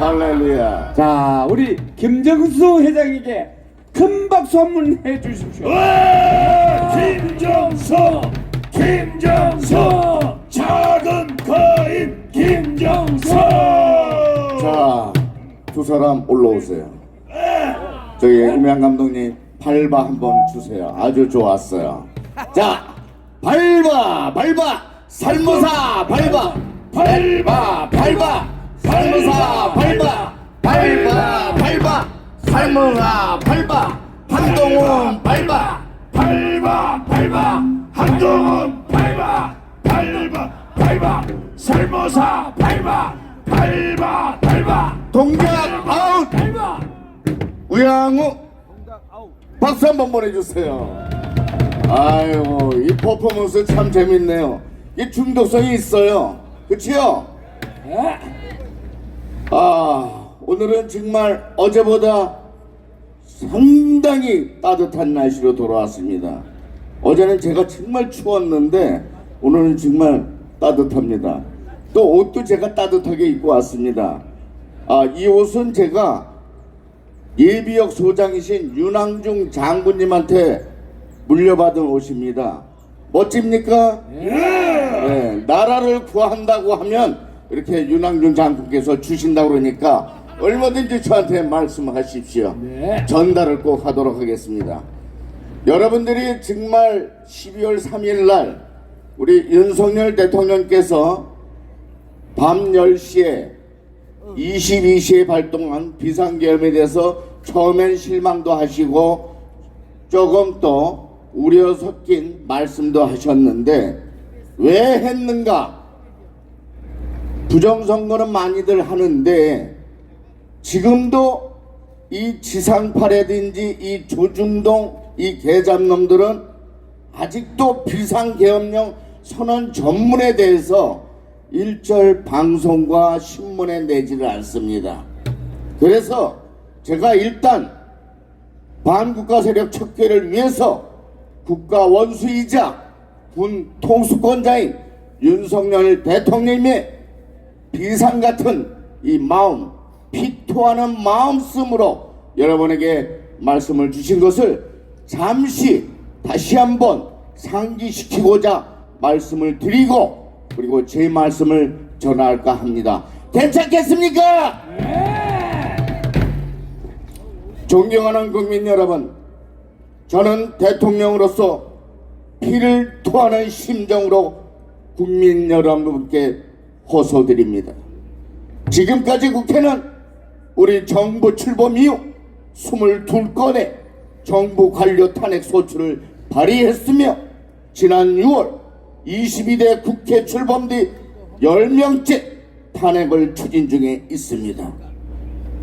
할렐루야. 자, 우리 김정수 회장에게 큰 박수 한번 해주십시오. 김정수 작은 거인 김정수. 자, 두 사람 올라오세요. 저기 음향 감독님 밟아 한번 주세요. 아주 좋았어요. 자, 밟아 살모사 밟아 살모사 밟아 살모사 밟아 한동훈 밟아 한동훈 밟아 살모사 밟아 동작 아웃. 우양우 박수 한번 보내주세요. 아이고, 이 퍼포먼스 참 재밌네요. 이 중독성이 있어요. 그치요? 오늘은 정말 어제보다 상당히 따뜻한 날씨로 돌아왔습니다. 어제는 제가 정말 추웠는데 오늘은 정말 따뜻합니다. 또 옷도 제가 따뜻하게 입고 왔습니다. 이 옷은 제가 예비역 소장이신 윤항중 장군님한테 물려받은 옷입니다. 멋집니까? 네, 나라를 구한다고 하면 이렇게 윤항중 장군께서 주신다고 그러니까 얼마든지 저한테 말씀하십시오. 전달을 꼭 하도록 하겠습니다. 여러분들이 정말 12월 3일 날 우리 윤석열 대통령께서 밤 10시에 22시에 발동한 비상계엄에 대해서 처음엔 실망도 하시고 조금 또 우려 섞인 말씀도 하셨는데 왜 했는가? 부정선거는 많이들 하는데 지금도 이 지상파라든지 이 조중동 이 계잡놈들은 아직도 비상계엄령 선언 전문에 대해서 일절 방송과 신문에 내지를 않습니다. 그래서 제가 일단 반국가 세력 척결을 위해서 국가 원수이자 군 통수권자인 윤석열 대통령님의 비상 같은 이 마음, 피토하는 마음씀으로 여러분에게 말씀을 주신 것을 잠시 다시 한번 상기시키고자 말씀을 드리고 그리고 제 말씀을 전할까 합니다. 괜찮겠습니까? 존경하는 국민 여러분, 저는 대통령으로서 피를 토하는 심정으로 국민 여러분께 호소드립니다. 지금까지 국회는 우리 정부 출범 이후 22건의 정부 관료 탄핵 소추를 발의했으며 지난 6월 22대 국회 출범 뒤 10명째 탄핵을 추진 중에 있습니다.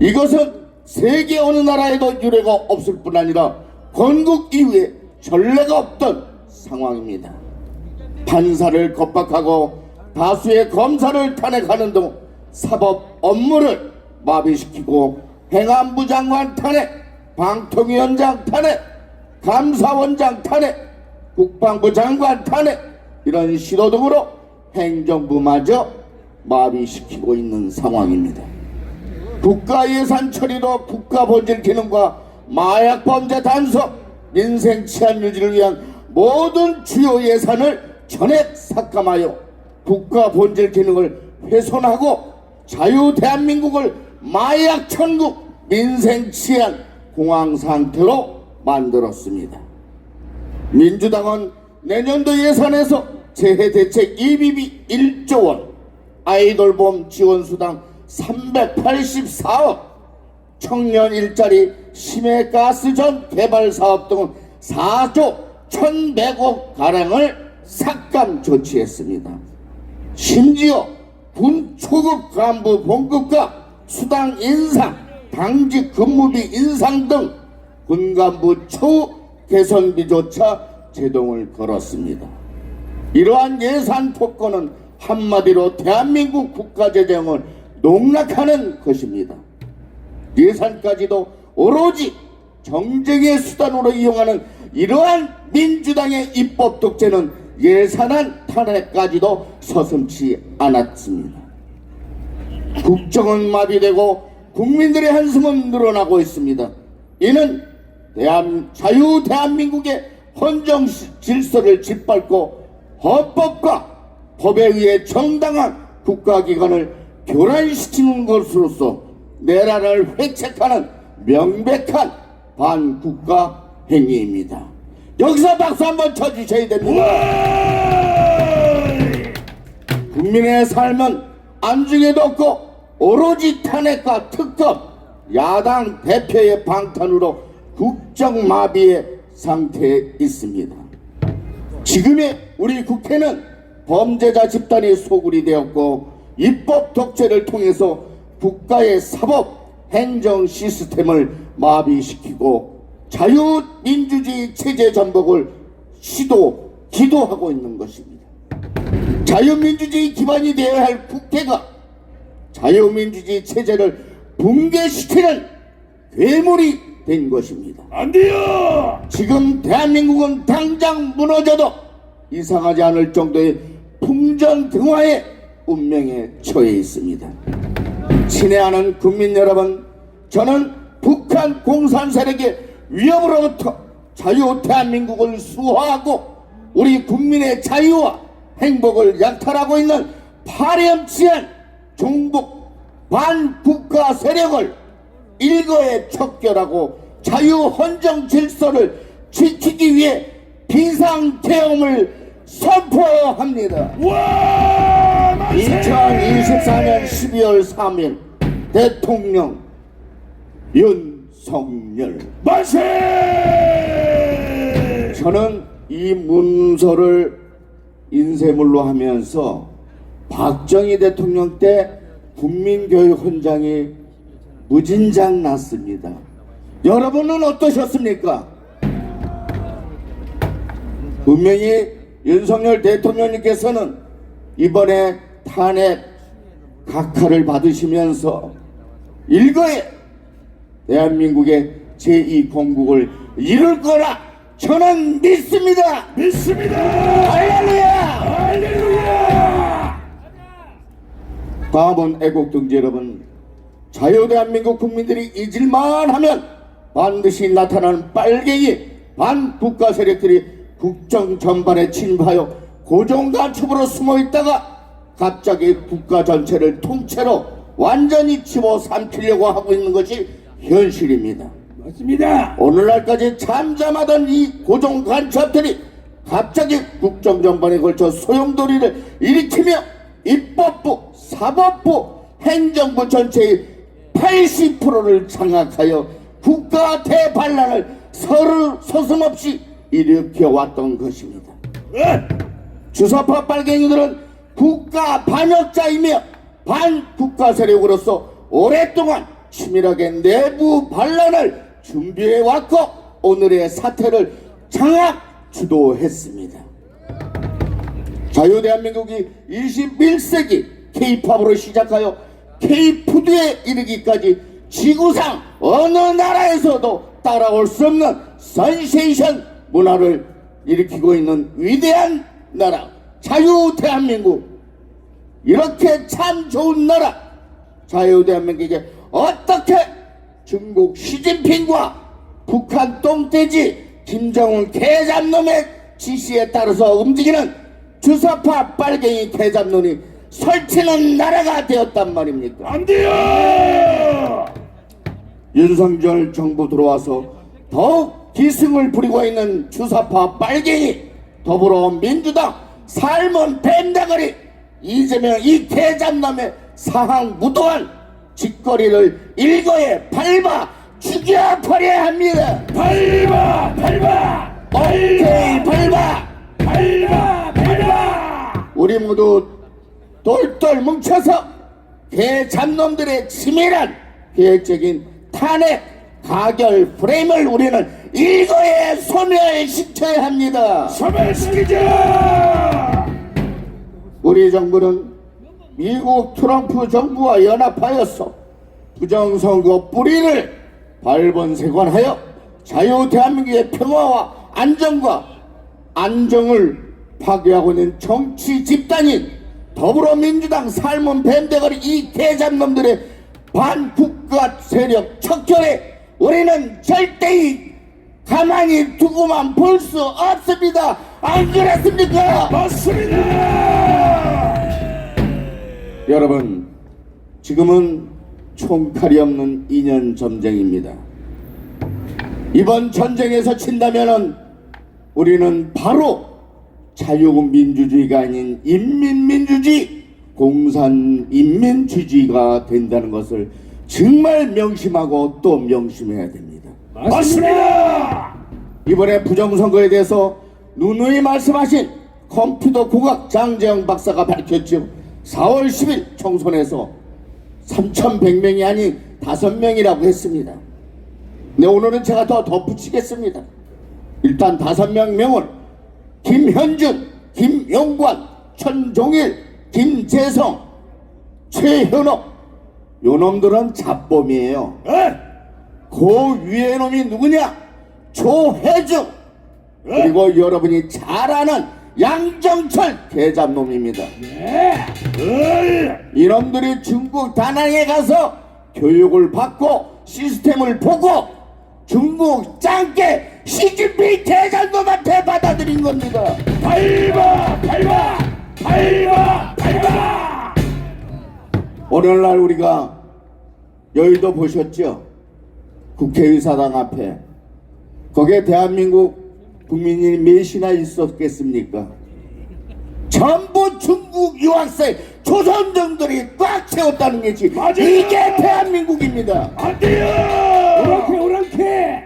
이것은 세계 어느 나라에도 유례가 없을 뿐 아니라 건국 이후에 전례가 없던 상황입니다. 판사를 겁박하고 다수의 검사를 탄핵하는 등 사법 업무를 마비시키고 행안부 장관 탄핵, 방통위원장 탄핵, 감사원장 탄핵, 국방부 장관 탄핵 이런 시도 등으로 행정부마저 마비시키고 있는 상황입니다. 국가예산 처리도 국가 본질 기능과 마약 범죄 단속, 민생 치안 유지를 위한 모든 주요 예산을 전액 삭감하여 국가 본질 기능을 훼손하고 자유 대한민국을 마약 천국, 민생 치안 공황 상태로 만들었습니다. 민주당은 내년도 예산에서 재해대책 예비비 1조 원, 아이돌보험 지원수당 384억, 청년 일자리 심해가스전 개발사업 등 4조 1100억 가량을 삭감 조치했습니다. 심지어 군 초급 간부 봉급과 수당 인상, 당직 근무비 인상 등 군간부 처우 개선비조차 제동을 걸었습니다. 이러한 예산 폭거는 한마디로 대한민국 국가재정을 농락하는 것입니다. 예산까지도 오로지 정쟁의 수단으로 이용하는 이러한 민주당의 입법 독재는 예산안 탄핵까지도 서슴지 않았습니다. 국정은 마비되고 국민들의 한숨은 늘어나고 있습니다. 이는 자유 대한민국의 헌정 질서를 짓밟고 헌법과 법에 의해 정당한 국가기관을 교란시키는 것으로서 내란을 회책하는 명백한 반국가 행위입니다. 여기서 박수 한번 쳐주셔야 됩니다. 국민의 삶은 안중에도 없고 오로지 탄핵과 특검, 야당 대표의 방탄으로 국정마비의 상태에 있습니다. 지금의 우리 국회는 범죄자 집단이 소굴이 되었고 입법 독재를 통해서 국가의 사법, 행정 시스템을 마비시키고 자유민주주의 체제 전복을 기도하고 있는 것입니다. 자유민주주의 기반이 되어야 할 국회가 자유민주주의 체제를 붕괴시키는 괴물이 된 것입니다. 안 돼요. 지금 대한민국은 당장 무너져도 이상하지 않을 정도의 풍전등화의 운명에 처해 있습니다. 친애하는 국민 여러분, 저는 북한 공산 세력의 위협으로부터 자유 대한민국을 수호하고 우리 국민의 자유와 행복을 약탈하고 있는 파렴치한 종북 반국가 세력을 일거에 척결하고 자유 헌정 질서를 지키기 위해 비상계엄을 선포합니다. 2024년 12월 3일 대통령 윤석열 만세! 저는 이 문서를 인쇄물로 하면서 박정희 대통령 때 국민교육 헌장이 무진장 났습니다. 여러분은 어떠셨습니까? 분명히 윤석열 대통령님께서는 이번에 탄핵 각하를 받으시면서 일거에 대한민국의 제2공국을 이룰 거라 저는 믿습니다. 믿습니다. 할렐루야! 할렐루야! 다음은 애국동지 여러분, 자유대한민국 국민들이 잊을만 하면 반드시 나타나는 빨갱이 반국가 세력들이 국정 전반에 침입하여 고정간첩으로 숨어있다가 갑자기 국가 전체를 통째로 완전히 집어삼키려고 하고 있는 것이 현실입니다. 맞습니다. 오늘날까지 잠잠하던 이 고정간첩들이 갑자기 국정 전반에 걸쳐 소용돌이를 일으키며 입법부, 사법부, 행정부 전체의 80%를 장악하여 국가 대반란을 서슴없이 일으켜왔던 것입니다. 주사파 빨갱이들은 국가 반역자이며 반국가 세력으로서 오랫동안 치밀하게 내부 반란을 준비해왔고 오늘의 사태를 장악 주도했습니다. 자유대한민국이 21세기 K-팝으로 시작하여 K-푸드에 이르기까지 지구상 어느 나라에서도 따라올 수 없는 센세이션 문화를 일으키고 있는 위대한 나라 자유대한민국, 이렇게 참 좋은 나라 자유대한민국에게 어떻게 중국 시진핑과 북한 똥돼지 김정은 개잡놈의 지시에 따라서 움직이는 주사파 빨갱이 개잡론이 설치는 나라가 되었단 말입니까? 안 돼요. 윤석열 정부 들어와서 더욱 기승을 부리고 있는 주사파 빨갱이 더불어민주당 삶은 뱀다거리 이재명 이 개잡남의 사항무도한 짓거리를 일거에 밟아 죽여버려야 합니다. 밟아! 오케이 밟아! 우리 모두 똘똘 뭉쳐서 개잡놈들의 치밀한 계획적인 탄핵 가결 프레임을 우리는 일거에 소멸시켜야 합니다. 소멸시키자! 우리 정부는 미국 트럼프 정부와 연합하여서 부정선거 뿌리를 발본색원하여 자유 대한민국의 평화와 안정과 안정을 파괴하고 있는 정치 집단인 더불어민주당 삶은 뱀대가리 이 대장놈들의 반국가 세력 척결에 우리는 절대 가만히 두고만 볼 수 없습니다. 안 그렇습니까? 맞습니다. 여러분, 지금은 총칼이 없는 2년 전쟁입니다. 이번 전쟁에서 진다면은 우리는 바로 자유민주주의가 아닌 인민민주주의, 공산인민주의가 된다는 것을 정말 명심하고 또 명심해야 됩니다. 맞습니다. 이번에 부정선거에 대해서 누누이 말씀하신 컴퓨터 국악 장재영 박사가 밝혔죠. 4월 10일 총선에서 3,100명이 아닌 5명이라고 했습니다. 네, 오늘은 제가 더 덧붙이겠습니다. 일단 5명은 김현준, 김용관, 천종일, 김재성, 최현옥, 요 놈들은 잡범이에요. 그 위에 놈이 누구냐? 조혜중, 그리고 여러분이 잘 아는 양정철 대잡놈입니다. 이놈들이 중국 다낭에 가서 교육을 받고 시스템을 보고 중국 짱깨 시진핑 대장놈한테 받아들인 겁니다. 밟아, 밟아, 밟아, 밟아. 오늘날 우리가 여의도 보셨죠? 국회의사당 앞에 거기에 대한민국 국민이 몇이나 있었겠습니까? 전부 중국 유학생 조선정들이 꽉 채웠다는 것이 맞아요. 이게 대한민국입니다. 안 돼요. 오랑캐, 오랑캐.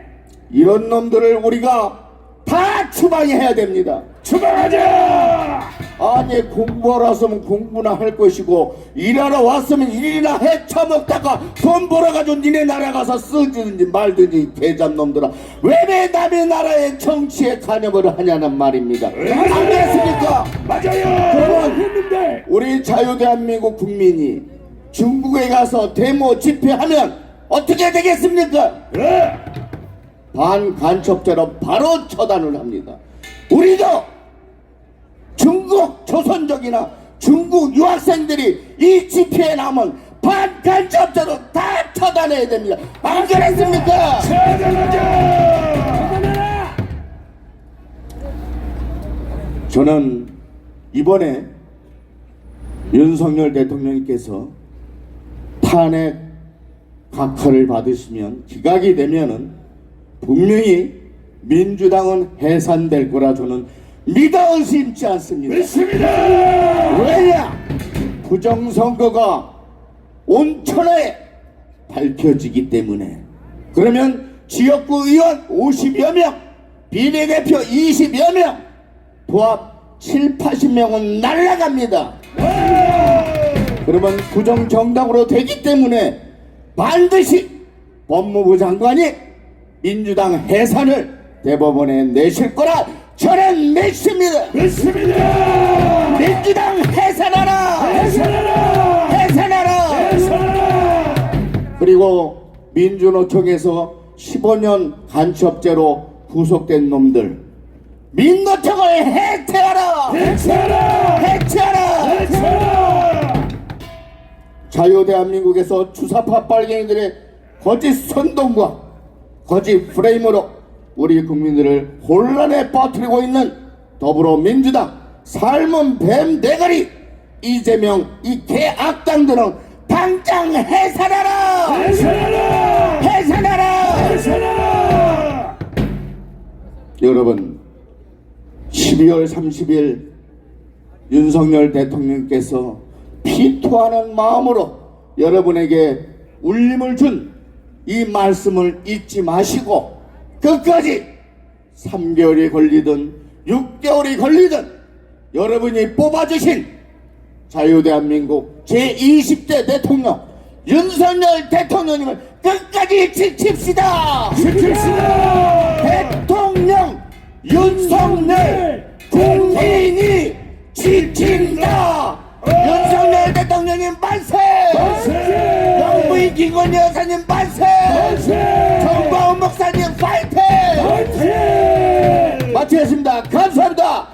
이런 놈들을 우리가 다 추방해야 됩니다. 추방하자. 아니, 공부하러 왔으면 공부나 할 것이고 일하러 왔으면 일이나 해 처먹다가 돈 벌어가지고 니네 나라 가서 쓰든지 말든지 개잡놈들아, 왜 남의 나라의 정치에 관여를 하냐는 말입니다. 안 그랬습니까? 맞아요. 그러면 했는데. 우리 자유대한민국 국민이 중국에 가서 데모 집회하면 어떻게 되겠습니까? 반간첩죄로 바로 처단을 합니다. 우리도 중국 조선족이나 중국 유학생들이 이 집회에 나오면 반간첩죄로 다 처단해야 됩니다. 안 그랬습니까? 처단하자. 저는 이번에 윤석열 대통령님께서 탄핵 각하를 받으시면, 기각이 되면은 분명히 민주당은 해산될 거라 저는 믿어 의심치 않습니다. 믿습니다. 왜냐? 부정선거가 온천하에 밝혀지기 때문에. 그러면 지역구 의원 50여 명, 비례대표 20여 명, 도합 7, 80명은 날아갑니다. 그러면 부정정당으로 되기 때문에 반드시 법무부 장관이 민주당 해산을 대법원에 내실 거라 저는 믿습니다. 믿습니다. 민주당 해산하라! 해산하라. 해산하라! 해산하라. 그리고 민주노총에서 15년 간첩죄로 구속된 놈들 민노총을 해체하라! 해체하라. 해체하라! 해체하라. 자유대한민국에서 주사파 빨갱이들의 거짓 선동과 거짓 프레임으로 우리 국민들을 혼란에 빠뜨리고 있는 더불어민주당 삶은 뱀 대가리 이재명 이 개악당들은 당장 해산하라! 해산하라. 해산하라! 해산하라. 여러분, 12월 30일 윤석열 대통령께서 피토하는 마음으로 여러분에게 울림을 준 이 말씀을 잊지 마시고 끝까지 3개월이 걸리든 6개월이 걸리든 여러분이 뽑아주신 자유대한민국 제20대 대통령 윤석열 대통령님을 끝까지 지킵시다. 지킵시다. 대통령 윤석열 국민이 지킨다. 윤석열 대통령님 만세! 만세! 영부인 김건희 여사님 만세! 만세! 정광훈 목사님 파이팅! 파이팅! 마치겠습니다. 감사합니다.